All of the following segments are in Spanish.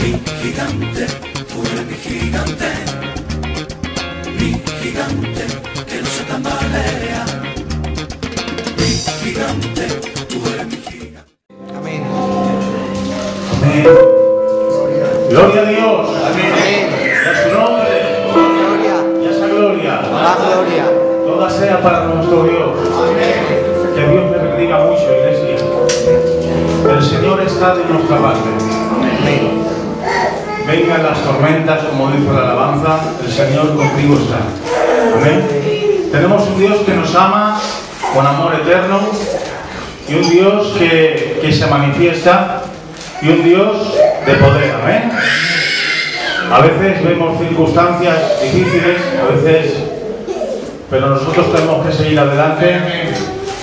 Mi gigante, tú eres mi gigante. Mi gigante, que no se tambalea. Mi gigante, tú eres mi gigante. Amén. Amén. Gloria a Dios. Amén. Y a su nombre. Gloria. Y a esa gloria. La gloria. Toda sea para nuestro Dios. Amén. Que Dios le bendiga mucho, iglesia. El Señor está de nuestra parte. Amén. Vengan las tormentas, como dice la alabanza, el Señor contigo está. Amén. Tenemos un Dios que nos ama con amor eterno y un Dios que se manifiesta y un Dios de poder. Amén. A veces vemos circunstancias difíciles, a veces, pero nosotros tenemos que seguir adelante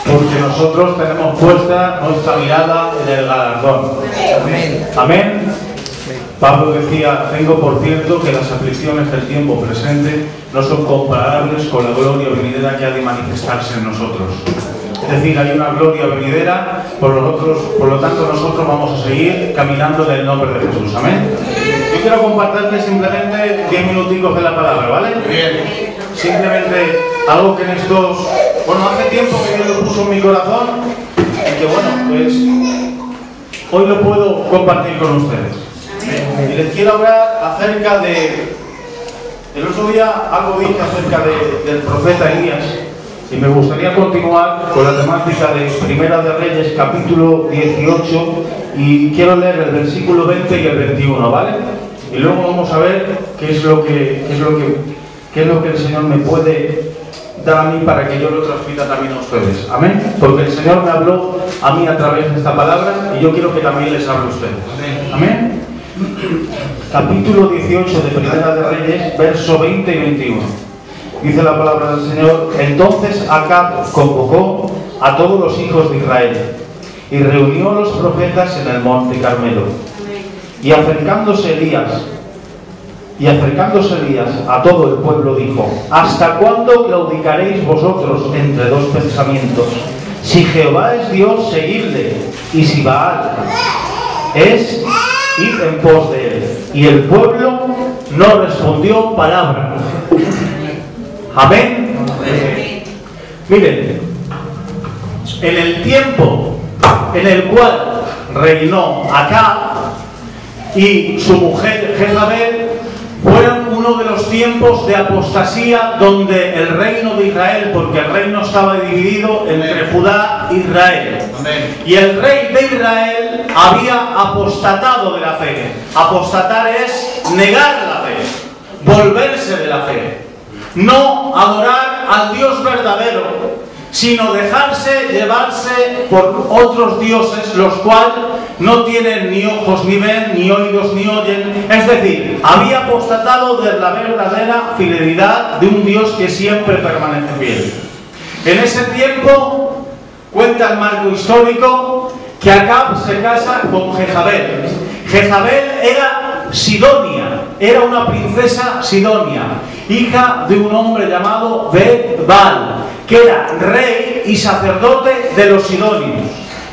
porque nosotros tenemos puesta nuestra mirada en el galardón. Amén. Amén. Pablo decía, tengo por cierto que las aflicciones del tiempo presente no son comparables con la gloria venidera que ha de manifestarse en nosotros. Es decir, hay una gloria venidera, por lo tanto nosotros vamos a seguir caminando en el nombre de Jesús. Amén. Yo quiero compartirles simplemente 10 minuticos de la palabra, ¿vale? Bien. Simplemente algo que en estos... Bueno, hace tiempo que Dios lo puso en mi corazón y que bueno, pues hoy lo puedo compartir con ustedes. Y les quiero hablar acerca de... El otro día algo dije acerca del profeta Elías y me gustaría continuar con la temática de Primera de Reyes, capítulo 18, y quiero leer el versículo 20 y el 21, ¿vale? Y luego vamos a ver qué es lo que el Señor me puede dar a mí para que yo lo transmita también a ustedes. Amén. Porque el Señor me habló a mí a través de esta palabra y yo quiero que también les hable a ustedes. Amén. Capítulo 18 de Primera de Reyes, verso 20 y 21. Dice la palabra del Señor: Entonces Acab convocó a todos los hijos de Israel y reunió a los profetas en el monte Carmelo. Y acercándose Elías a todo el pueblo dijo: ¿Hasta cuándo claudicaréis vosotros entre dos pensamientos? Si Jehová es Dios, seguidle, y si Baal es, id en pos de él. Y el pueblo no respondió palabra. Amén. Miren, en el tiempo en el cual reinó Acab y su mujer Jezabel, fueron uno de los tiempos de apostasía donde el reino de Israel, porque el reino estaba dividido entre Judá e Israel. Y el rey de Israel había apostatado de la fe. Apostatar es negar la fe, volverse de la fe, no adorar al Dios verdadero, sino dejarse llevarse por otros dioses, los cuales no tienen ni ojos ni ven, ni oídos ni oyen. Es decir, había apostatado de la verdadera fidelidad de un Dios que siempre permanece fiel. En ese tiempo, cuenta el marco histórico, que Acab se casa con Jezabel. Jezabel era sidonia, era una princesa sidonia, hija de un hombre llamado Bet-Baal, que era rey y sacerdote de los sidonios,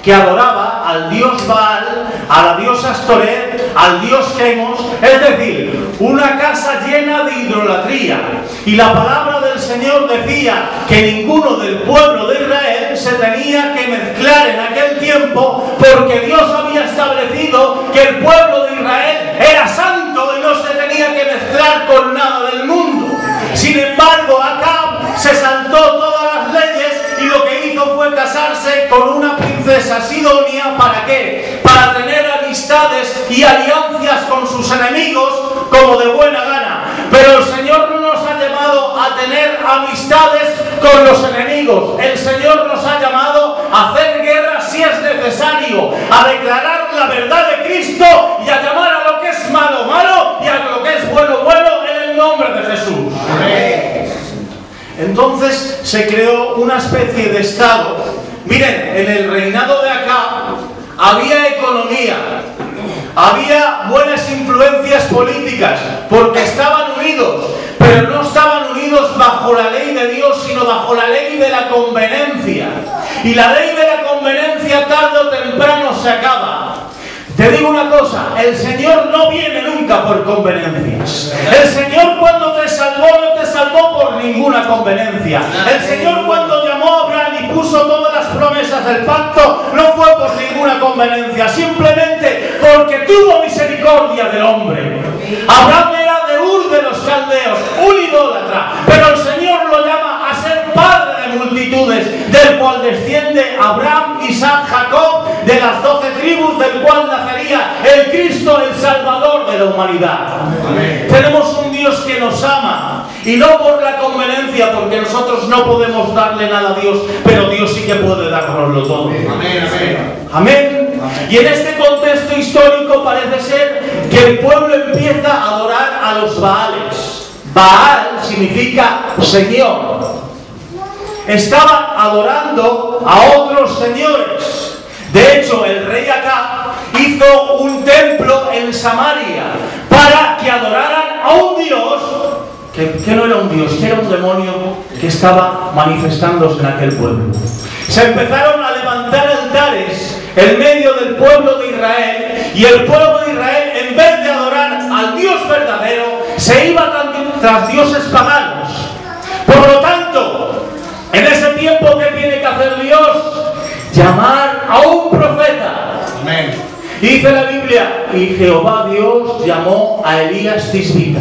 que adoraba al dios Baal, a la diosa Astoret, al dios Chemos, es decir, una casa llena de idolatría. Y la palabra del Señor decía que ninguno del pueblo de Israel se tenía que mezclar en aquel tiempo, porque Dios había establecido que el pueblo de Israel era santo y no se tenía que mezclar con nada del mundo. Sin embargo, Acab se saltó todas las leyes y lo que hizo fue casarse con una princesa sidonia. ¿Para qué? Para tener amistades y alianzas con sus enemigos como de buena gana. Pero el Señor no nos ha llamado a tener amistades con los enemigos. El Señor nos ha llamado a hacer guerra si es necesario, a declarar la verdad de Cristo y a llamar a lo que es malo, malo, y a lo que es bueno, bueno, en el nombre de Jesús. Amén. Entonces se creó una especie de estado. Miren, en el reinado de Acab había economía, había buenas influencias políticas, porque estaban unidos, pero no estaban unidos bajo la ley de Dios, sino bajo la ley de la conveniencia. Y la ley de la conveniencia tarde o temprano se acaba. Te digo una cosa, el Señor no viene nunca por conveniencias. El Señor cuando te salvó no te salvó por ninguna conveniencia. El Señor cuando llamó a Abraham y puso todas las promesas del pacto no fue por ninguna conveniencia, simplemente porque tuvo misericordia del hombre. Abraham era de Ur de los Caldeos, un idólatra, pero el Señor lo llama a ser padre de multitudes, del cual desciende Abraham, Isaac, Jacob, de las 12 tribus, del cual nacería el Cristo, el Salvador de la humanidad. Amén. Tenemos un Dios que nos ama, y no por la conveniencia, porque nosotros no podemos darle nada a Dios, pero Dios sí que puede dárnoslo todo. Amén, amén. Amén. Y en este contexto histórico parece ser que el pueblo empieza a adorar a los Baales. Baal significa Señor. Estaban adorando a otros señores. De hecho, el rey Acab hizo un templo en Samaria para que adoraran a un Dios que no era un Dios, que era un demonio que estaba manifestándose en aquel pueblo. Se empezaron a levantar altares en medio del pueblo de Israel, y el pueblo de Israel, en vez de adorar al Dios verdadero, se iba tras dioses paganos. Por lo tanto, en ese tiempo, ¿qué tiene que hacer Dios? Llamar a un profeta. Amén. Dice la Biblia, y Jehová Dios llamó a Elías Tisbita.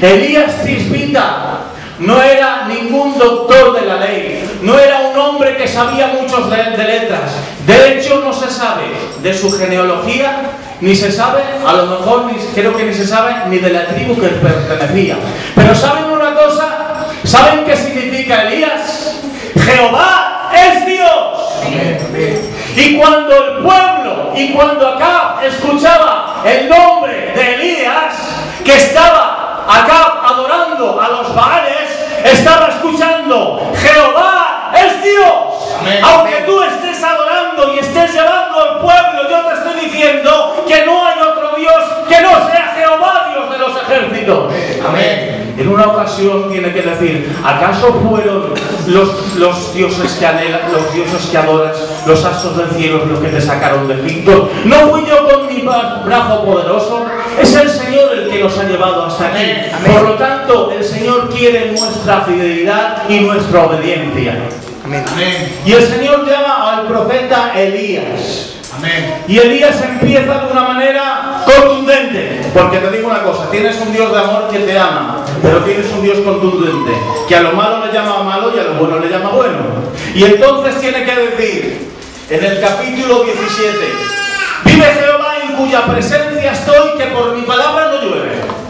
Elías Tisbita no era ningún doctor de la ley, no era un hombre que sabía muchos de letras. De hecho, no se sabe de su genealogía, ni se sabe, a lo mejor creo que ni se sabe ni de la tribu que pertenecía. Pero ¿saben una cosa? ¿Saben qué significa Elías? Jehová es Dios. Y cuando el pueblo, y cuando Acab escuchaba el nombre de Elías, que estaba Acab adorando a los Baales, estaba escuchando: Jehová es Dios. Amén. Aunque tú estés adorando y estés llevando al pueblo, yo te estoy diciendo que no hay otro Dios que no sea Jehová, Dios de los ejércitos. Amén. En una ocasión tiene que decir: ¿acaso fueron los dioses que anhelas, los dioses que adoras, los astros del cielo los que te sacaron de Egipto? ¿No fui yo con mi brazo poderoso? Es el Señor el que nos ha llevado hasta aquí. Amén. Por lo tanto, el Señor quiere nuestra fidelidad y nuestra obediencia. Amén. Amén. Y el Señor llama al profeta Elías. Amén. Y Elías empieza de una manera contundente, porque te digo una cosa: tienes un Dios de amor que te ama, pero tienes un Dios contundente, que a lo malo le llama malo y a lo bueno le llama bueno. Y entonces tiene que decir en el capítulo 17: vive Jehová en cuya presencia estoy, que por mi palabra no llueve.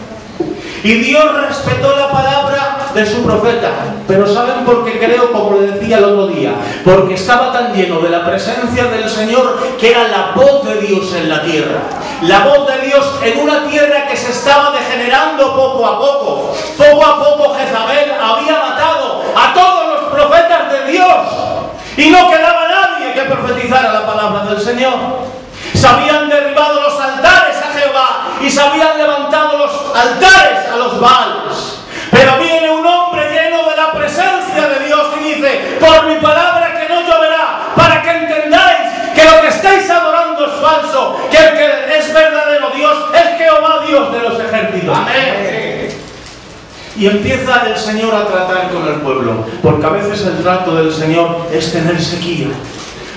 Y Dios respetó la palabra de su profeta. Pero ¿saben por qué creo? Como le decía el otro día, porque estaba tan lleno de la presencia del Señor que era la voz de Dios en la tierra. La voz de Dios en una tierra que se estaba degenerando poco a poco. Poco a poco Jezabel había matado a todos los profetas de Dios y no quedaba nadie que profetizara la palabra del Señor. Se habían derribado los altares a Jehová y se habían levantado los altares a los Baales. Pero viene un hombre lleno de la presencia de Dios y dice: por mi palabra que no lloverá, para que entendáis que lo que estáis adorando es falso, que el que es verdadero Dios es Jehová Dios de los ejércitos. Amén. Y empieza el Señor a tratar con el pueblo, porque a veces el trato del Señor es tener sequía,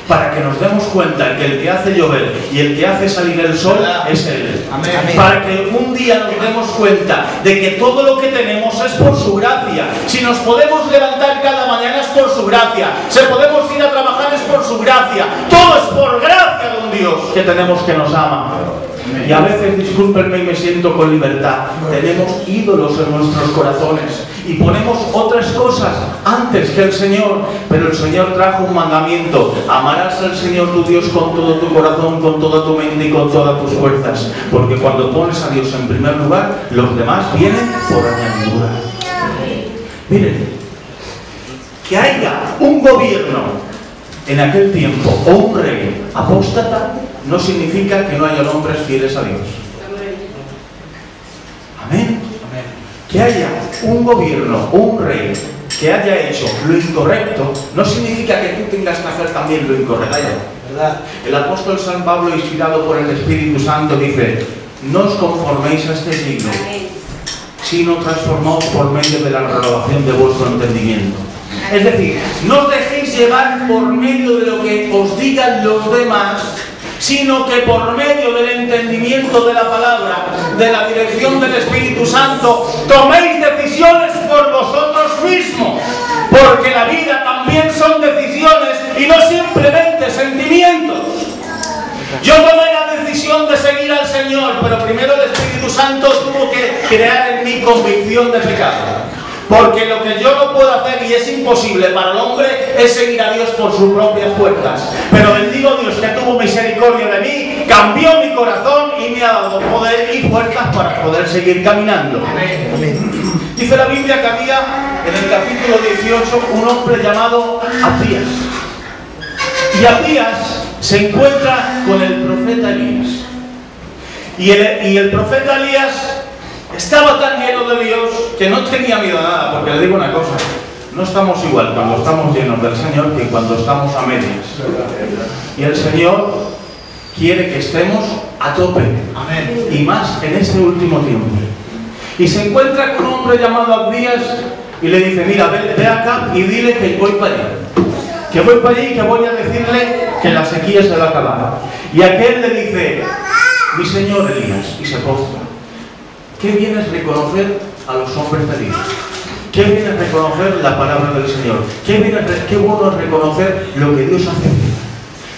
para que nos demos cuenta que el que hace llover y el que hace salir el sol es Él. Amén. Para que un día nos demos cuenta de que todo lo que tenemos es por su gracia. Si nos podemos levantar cada mañana es por su gracia. Si podemos ir a trabajar es por su gracia. Todo es por gracia de un Dios que tenemos, que nos ama. Y a veces, discúlpenme, y me siento con libertad, tenemos ídolos en nuestros corazones y ponemos otras cosas antes que el Señor. Pero el Señor trajo un mandamiento: amarás al Señor tu Dios con todo tu corazón, con toda tu mente y con todas tus fuerzas. Porque cuando pones a Dios en primer lugar, los demás vienen por añadidura. Miren, que haya un gobierno en aquel tiempo o un rey apóstata no significa que no haya hombres fieles a Dios. Amén. Que haya un gobierno o un rey que haya hecho lo incorrecto no significa que tú tengas que hacer también lo incorrecto. ¿verdad? El apóstol San Pablo, inspirado por el Espíritu Santo, dice: no os conforméis a este siglo, sino transformaos por medio de la renovación de vuestro entendimiento. Es decir, no os dejéis llevar por medio de lo que os digan los demás, sino que por medio del entendimiento de la palabra, de la dirección del Espíritu Santo, toméis decisiones por vosotros mismos, porque la vida también son decisiones y no simplemente sentimientos. Yo tomé la decisión de seguir al Señor, pero primero el Espíritu Santo tuvo que crear en mí convicción de pecado. Porque lo que yo no puedo hacer, y es imposible para el hombre, es seguir a Dios por sus propias fuerzas. Pero bendigo a Dios que tuvo misericordia de mí, cambió mi corazón y me ha dado poder y fuerzas para poder seguir caminando. Dice la Biblia que había en el capítulo 18 un hombre llamado Abdías. Y Abdías se encuentra con el profeta Elías. Y el profeta Elías estaba tan lleno de Dios que no tenía miedo a nada, porque le digo una cosa: no estamos igual cuando estamos llenos del Señor que cuando estamos a medias. Y el Señor quiere que estemos a tope. Amén. Y más en este último tiempo. Y se encuentra con un hombre llamado Abdías y le dice: mira, ve acá y dile que voy para allá. Que voy para allí y que voy a decirle que la sequía se va a acabar. Y aquel le dice: mi señor Elías, y se postra. ¿Qué viene es reconocer a los hombres de Dios? ¿Qué viene es reconocer la palabra del Señor? ¿Qué bueno es reconocer lo que Dios hace?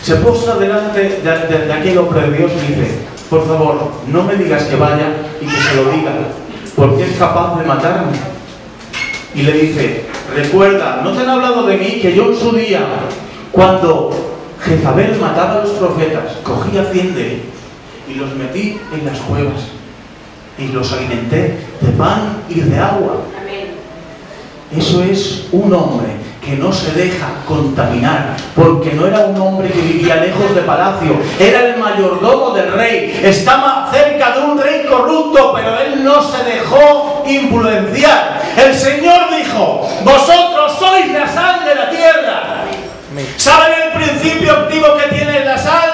Se postra delante de aquel hombre de Dios y dice: por favor, no me digas que vaya y que se lo diga, porque es capaz de matarme. Y le dice: recuerda, ¿no te han hablado de mí que yo en su día, cuando Jezabel mataba a los profetas, cogía 100 de ellos y los metí en las cuevas y los alimenté de pan y de agua? Amén. Eso es un hombre que no se deja contaminar, porque no era un hombre que vivía lejos de palacio, era el mayordomo del rey, estaba cerca de un rey corrupto, pero él no se dejó influenciar. El Señor dijo: vosotros sois la sal de la tierra. ¿Saben el principio activo que tiene la sal?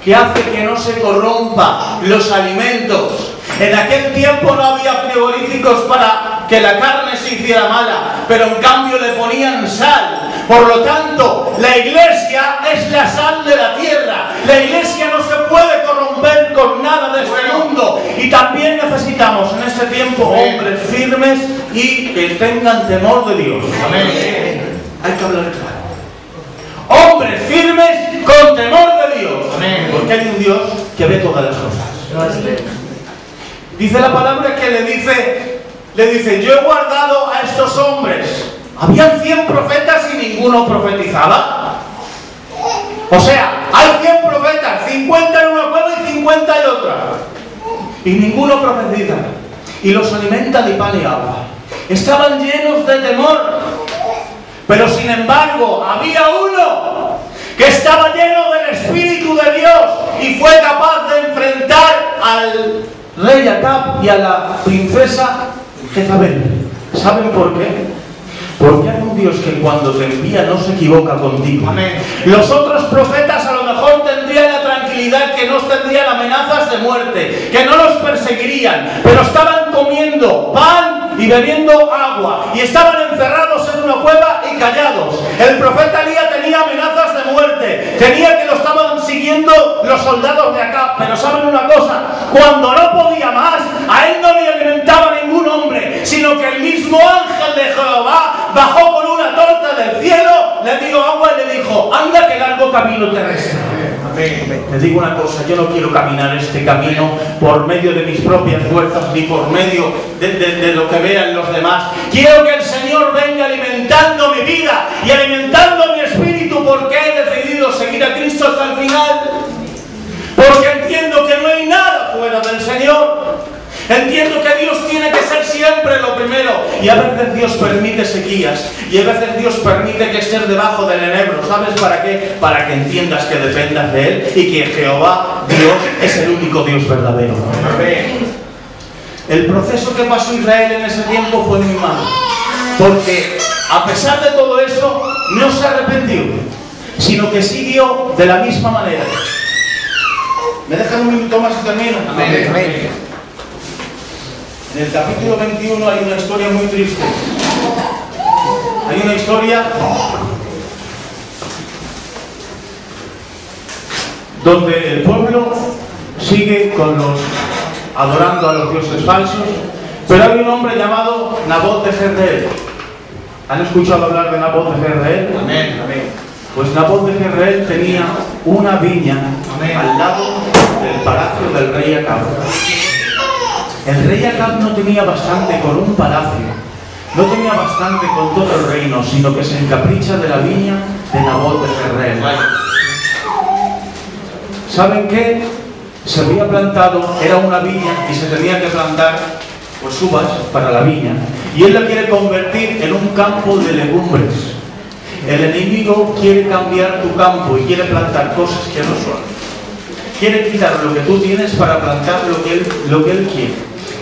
Que hace que no se corrompa los alimentos. En aquel tiempo no había frigoríficos para que la carne se hiciera mala, pero en cambio le ponían sal. Por lo tanto, la iglesia es la sal de la tierra. La iglesia no se puede corromper con nada de este mundo. Y también necesitamos en este tiempo hombres firmes y que tengan temor de Dios. Amén. Hay que hablar claro. Hombres firmes con temor de Dios. Amén. Porque hay un Dios que ve todas las cosas. Dice la palabra que le dice: yo he guardado a estos hombres. Habían 100 profetas y ninguno profetizaba. O sea, hay 100 profetas, 50 en una cueva y 50 en otra. Y ninguno profetiza. Y los alimentan de pan y agua. Estaban llenos de temor. Pero sin embargo, había uno que estaba lleno del Espíritu de Dios y fue capaz de enfrentar al rey Acab y a la princesa Jezabel. ¿Saben por qué? Porque hay un Dios que cuando te envía no se equivoca contigo. Amén. Los otros profetas a lo mejor tendrían la tranquilidad que no tendrían amenazas de muerte, que no los perseguirían, pero estaban comiendo pan y bebiendo agua y estaban encerrados en una cueva y callados. El profeta Elías tenía amenazas de muerte, tenía que lo estaban siguiendo los soldados de acá. Pero ¿saben una cosa? Cuando no podía más, a él no le alimentaba ningún hombre, sino que el mismo ángel de Jehová bajó con una torta del cielo, le dio agua y le dijo: anda que largo camino te resta. Te digo una cosa: yo no quiero caminar este camino por medio de mis propias fuerzas ni por medio de lo que vean los demás. Quiero que el Señor venga alimentando mi vida y alimentando mi espíritu, porque he decidido seguir a Cristo hasta el final. Porque entiendo que no hay nada fuera del Señor. Entiendo que Dios tiene que ser siempre lo primero. Y a veces Dios permite sequías. Y a veces Dios permite que estés debajo del enebro. ¿Sabes para qué? Para que entiendas que dependas de Él y que Jehová, Dios, es el único Dios verdadero. Amén. El proceso que pasó Israel en ese tiempo fue muy malo. Porque a pesar de todo eso, no se arrepintió. sino que siguió de la misma manera. ¿Me dejan un minuto más y termino? Amén. En el capítulo 21 hay una historia muy triste. Hay una historia donde el pueblo sigue adorando a los dioses falsos, pero hay un hombre llamado Nabot de Jezreel. ¿Han escuchado hablar de Nabot de Jezreel? Amén. Pues Nabot de Jezreel tenía una viña al lado del palacio del rey Acab. El rey Acab no tenía bastante con un palacio, no tenía bastante con todo el reino, sino que se encapricha de la viña de Nabot de Jezreel. ¿Saben qué? Se había plantado, era una viña y se tenía que plantar pues uvas para la viña, y él la quiere convertir en un campo de legumbres. El enemigo quiere cambiar tu campo y quiere plantar cosas que no son. Quiere quitar lo que tú tienes para plantar lo que él quiere.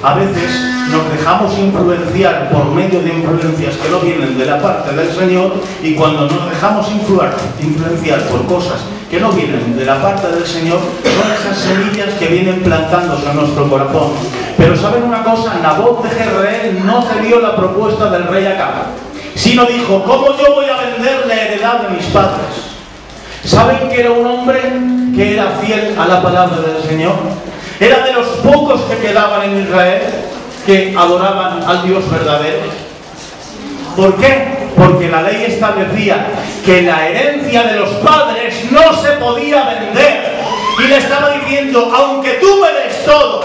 A veces nos dejamos influenciar por medio de influencias que no vienen de la parte del Señor, y cuando nos dejamos influenciar por cosas que no vienen de la parte del Señor, son esas semillas que vienen plantándose en nuestro corazón. Pero ¿saben una cosa? Nabot de Jezreel no cedió la propuesta del rey Acab, sino dijo: ¿cómo yo voy a vender la heredad de mis padres? ¿Saben que era un hombre que era fiel a la palabra del Señor? Era de los pocos que quedaban en Israel que adoraban al Dios verdadero. ¿Por qué? Porque la ley establecía que la herencia de los padres no se podía vender. Y le estaba diciendo: aunque tú me des todo,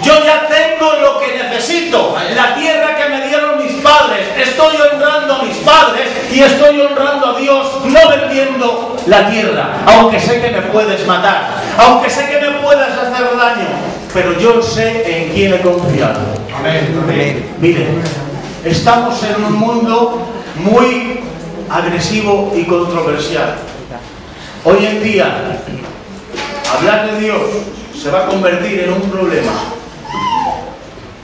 yo ya tengo lo que necesito, la tierra que me dieron mis padres. Estoy honrando a mis padres y estoy honrando a Dios, no vendiendo la tierra. Aunque sé que me puedes matar, aunque sé que me puedas hacer daño, pero yo sé en quién he confiado. Amén. Miren, estamos en un mundo muy agresivo y controversial. Hoy en día, hablar de Dios se va a convertir en un problema.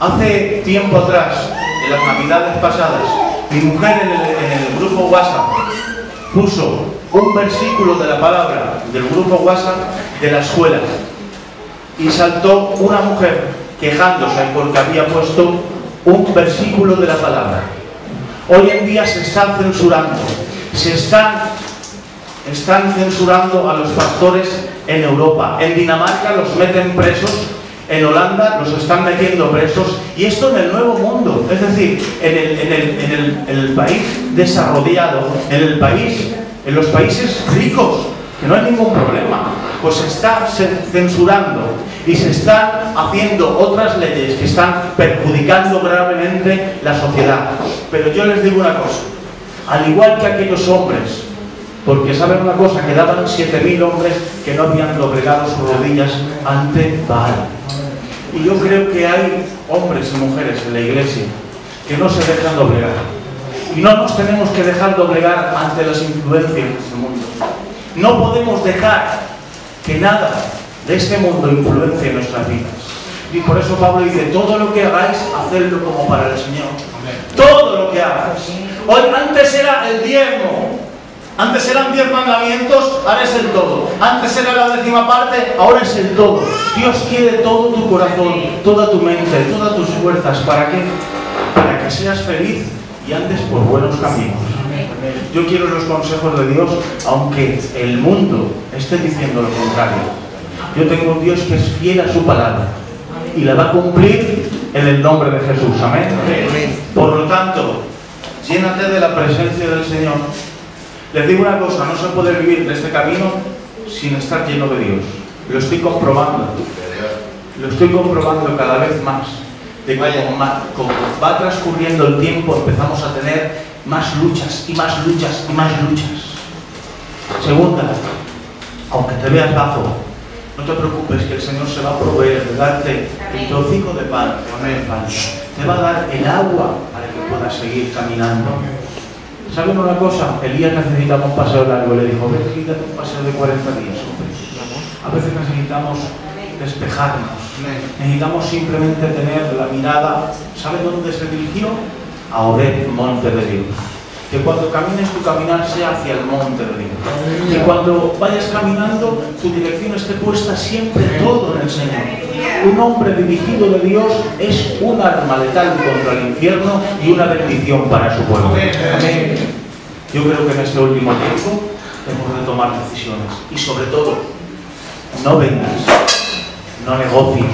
Hace tiempo atrás, en las navidades pasadas, mi mujer en el grupo WhatsApp puso un versículo de la palabra del grupo WhatsApp de la escuela, y saltó una mujer quejándose porque había puesto un versículo de la palabra. Hoy en día se está censurando, están censurando a los pastores en Europa. En Dinamarca los meten presos, en Holanda los están metiendo presos, y esto en el Nuevo Mundo, es decir, en el país desarrollado, en los países ricos, que no hay ningún problema, pues se está censurando y se están haciendo otras leyes que están perjudicando gravemente la sociedad. Pero yo les digo una cosa: al igual que aquellos hombres, porque saben una cosa, quedaban 7.000 hombres que no habían doblegado sus rodillas ante Baal. Y yo creo que hay hombres y mujeres en la iglesia que no se dejan doblegar. Y no nos tenemos que dejar doblegar ante las influencias de este mundo. No podemos dejar que nada de este mundo influencie nuestras vidas. Y por eso Pablo dice: todo lo que hagáis, hacedlo como para el Señor. Todo lo que hagas. Hoy, antes era el diezmo, antes eran 10 mandamientos, ahora es el todo. Antes era la 10ª parte, ahora es el todo. Dios quiere todo tu corazón, toda tu mente, todas tus fuerzas. ¿Para qué? Para que seas feliz y andes por buenos caminos. Yo quiero los consejos de Dios, aunque el mundo esté diciendo lo contrario. Yo tengo un Dios que es fiel a su palabra y la va a cumplir en el nombre de Jesús. Amén. Por lo tanto, llénate de la presencia del Señor. Les digo una cosa: no se puede vivir de este camino sin estar lleno de Dios. Lo estoy comprobando. Lo estoy comprobando cada vez más. De como va transcurriendo el tiempo, empezamos a tener más luchas y más luchas y más luchas. Segunda, aunque te veas bajo, no te preocupes, que el Señor se va a proveer de darte el trocico de pan que no me falta. Te va a dar el agua para que puedas seguir caminando. ¿Saben una cosa? Elías necesitaba un paseo largo. Le dijo: ven, quítate un paseo de 40 días, hombre. A veces necesitamos despejarnos. Necesitamos simplemente tener la mirada. ¿Sabe dónde se dirigió? A Horeb, monte de Dios. Que cuando camines tu caminar sea hacia el monte de Dios. Que cuando vayas caminando tu dirección esté puesta siempre todo en el Señor. Un hombre dirigido de Dios es un arma letal contra el infierno y una bendición para su pueblo. Amén. Yo creo que en este último tiempo hemos de tomar decisiones. Y sobre todo, no vendas, no negocies,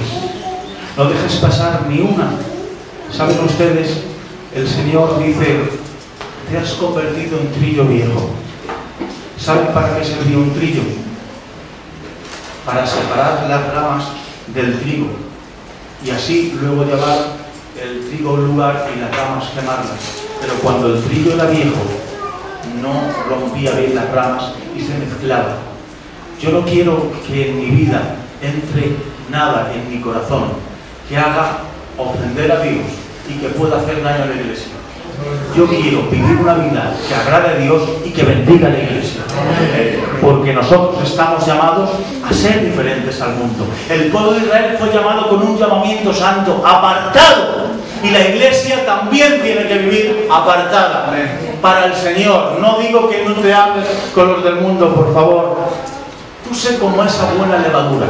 no dejes pasar ni una. ¿Saben ustedes? El Señor dice: te has convertido en trillo viejo. ¿Saben para qué servía un trillo? Para separar las ramas del trigo y así luego llevar el trigo a un lugar y las ramas quemarlas. Pero cuando el trillo era viejo, no rompía bien las ramas y se mezclaba. Yo no quiero que en mi vida entre nada en mi corazón que haga ofender a Dios y que pueda hacer daño a la iglesia. Yo quiero vivir una vida que agrade a Dios y que bendiga a la iglesia. Porque nosotros estamos llamados a ser diferentes al mundo. El pueblo de Israel fue llamado con un llamamiento santo, apartado. Y la iglesia también tiene que vivir apartada para el Señor. No digo que no te hables con los del mundo, por favor. Tú sé como esa buena levadura.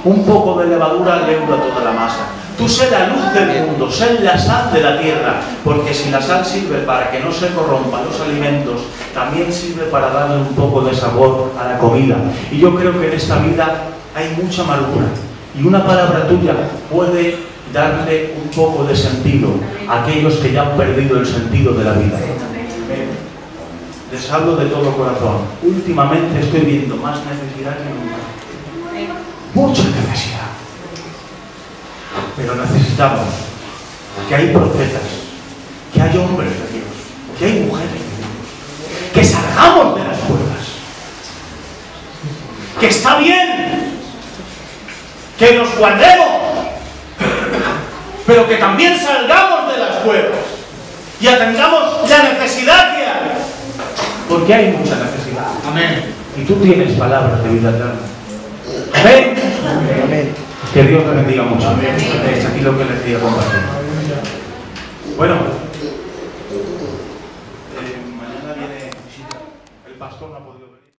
Un poco de levadura leuda toda la masa. Tú sé la luz del mundo, sé la sal de la tierra, porque si la sal sirve para que no se corrompan los alimentos, también sirve para darle un poco de sabor a la comida. Y yo creo que en esta vida hay mucha amargura, y una palabra tuya puede darle un poco de sentido a aquellos que ya han perdido el sentido de la vida. Les hablo de todo corazón. Últimamente estoy viendo más necesidad que nunca. Mucha necesidad. Pero necesitamos que hay profetas, que hay hombres de Dios, que hay mujeres de Dios, que salgamos de las cuevas, que está bien, que nos guardemos, pero que también salgamos de las cuevas y atendamos la necesidad que hay, porque hay mucha necesidad. Amén. Y tú tienes palabras de vida eterna. Amén. Amén. Que Dios te bendiga mucho. Amén. Es aquí lo que les quería compartir. Bueno, mañana viene visita. El pastor no ha podido.